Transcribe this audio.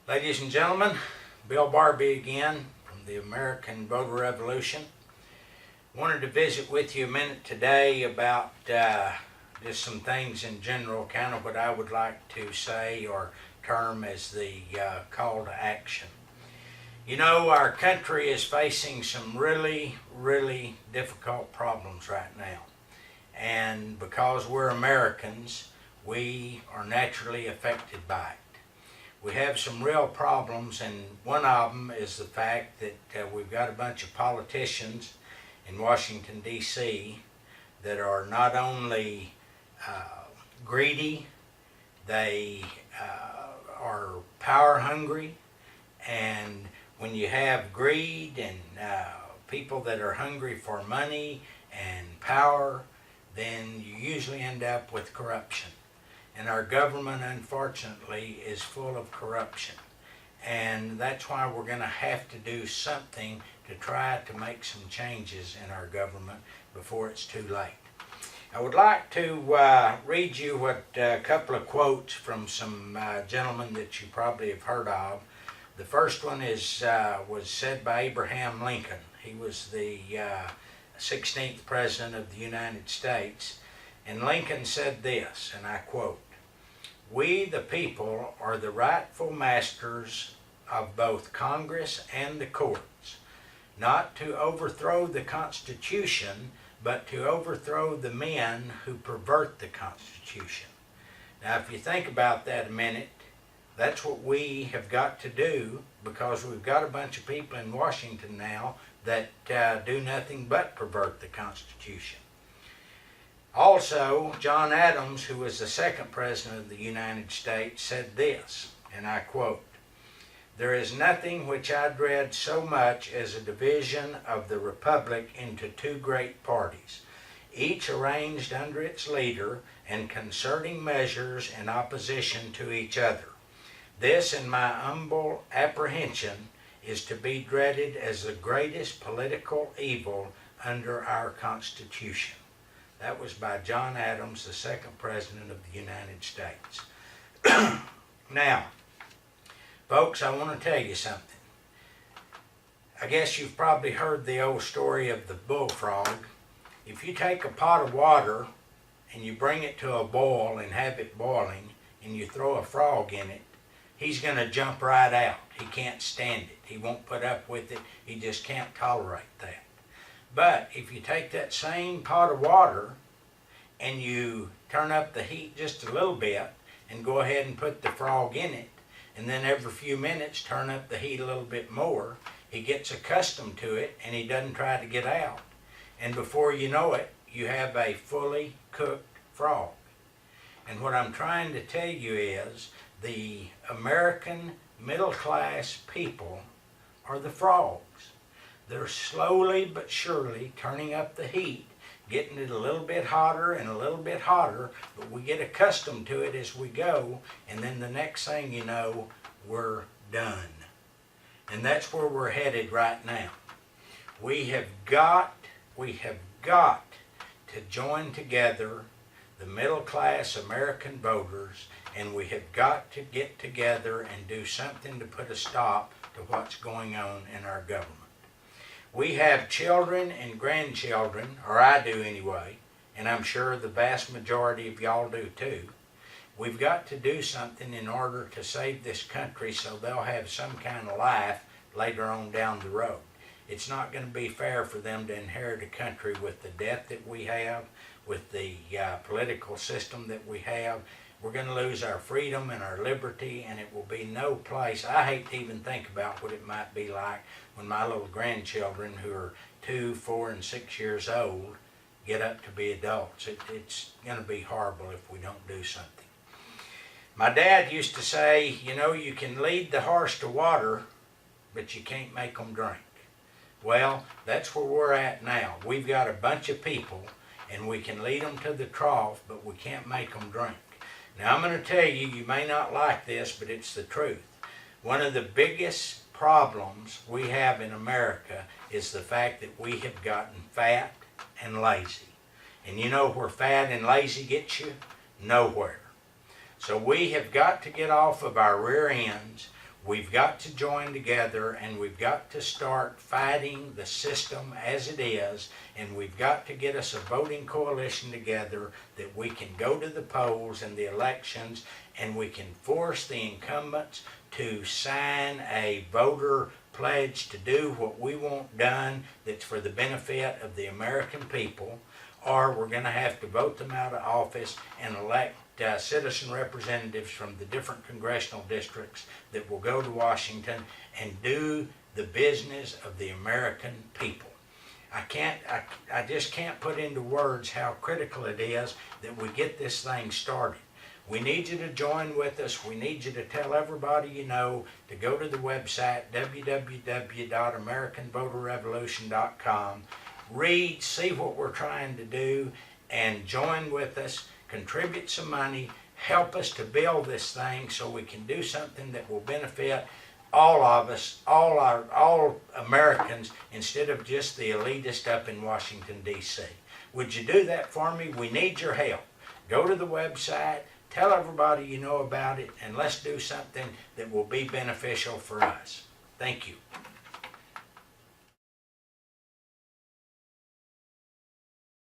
Ladies and gentlemen, Bill Barbie again from the American Voter Revolution. Wanted to visit with you a minute today about just some things in general, kind of what I would like to say or term as the call to action. You know, our country is facing some really difficult problems right now. And because we're Americans, we are naturally affected by it. We have some real problems, and one of them is the fact that we've got a bunch of politicians in Washington, D.C. that are not only greedy, they are power hungry, and when you have greed and people that are hungry for money and power, then you usually end up with corruption. And our government, unfortunately, is full of corruption. And that's why we're going to have to do something to try to make some changes in our government before it's too late. I would like to read you a couple of quotes from some gentlemen that you probably have heard of. The first one was said by Abraham Lincoln. He was the 16th President of the United States. And Lincoln said this, and I quote, "We, the people, are the rightful masters of both Congress and the courts, not to overthrow the Constitution, but to overthrow the men who pervert the Constitution." Now, if you think about that a minute, that's what we have got to do, because we've got a bunch of people in Washington now that do nothing but pervert the Constitution. Also, John Adams, who was the second President of the United States, said this, and I quote, "There is nothing which I dread so much as a division of the Republic into two great parties, each arranged under its leader and concerting measures in opposition to each other. This, in my humble apprehension, is to be dreaded as the greatest political evil under our Constitution." That was by John Adams, the second President of the United States. Now, folks, I want to tell you something. I guess you've probably heard the old story of the bullfrog. If you take a pot of water and you bring it to a boil and have it boiling, and you throw a frog in it, he's going to jump right out. He can't stand it. He won't put up with it. He just can't tolerate that. But if you take that same pot of water and you turn up the heat just a little bit and go ahead and put the frog in it, and then every few minutes turn up the heat a little bit more, he gets accustomed to it and he doesn't try to get out. And before you know it, you have a fully cooked frog. And what I'm trying to tell you is the American middle class people are the frogs. They're slowly but surely turning up the heat, getting it a little bit hotter and a little bit hotter, but we get accustomed to it as we go, and then the next thing you know, we're done. And that's where we're headed right now. We have got to join together the middle class American voters, and we have got to get together and do something to put a stop to what's going on in our government. We have children and grandchildren, or I do anyway, and I'm sure the vast majority of y'all do too. We've got to do something in order to save this country so they'll have some kind of life later on down the road. It's not going to be fair for them to inherit a country with the debt that we have, with the political system that we have. We're going to lose our freedom and our liberty, and it will be no place. I hate to even think about what it might be like when my little grandchildren, who are 2, 4, and 6 years old, get up to be adults. It's going to be horrible if we don't do something. My dad used to say, you know, you can lead the horse to water, but you can't make them drink. Well, that's where we're at now. We've got a bunch of people, and we can lead them to the trough, but we can't make them drink. Now, I'm going to tell you, you may not like this, but it's the truth. One of the biggest problems we have in America is the fact that we have gotten fat and lazy. And you know where fat and lazy gets you? Nowhere. So we have got to get off of our rear ends. We've got to join together, and we've got to start fighting the system as it is, and we've got to get us a voting coalition together that we can go to the polls and the elections, and we can force the incumbents to sign a voter pledge to do what we want done that's for the benefit of the American people, or we're going to have to vote them out of office and elect citizen representatives from the different congressional districts that will go to Washington and do the business of the American people. I just can't put into words how critical it is that we get this thing started. We need you to join with us. We need you to tell everybody you know to go to the website www.americanvoterrevolution.com, read, see what we're trying to do, and join with us. Contribute some money, help us to build this thing so we can do something that will benefit all of us, all Americans, instead of just the elitist up in Washington, D.C. Would you do that for me? We need your help. Go to the website, tell everybody you know about it, and let's do something that will be beneficial for us. Thank you.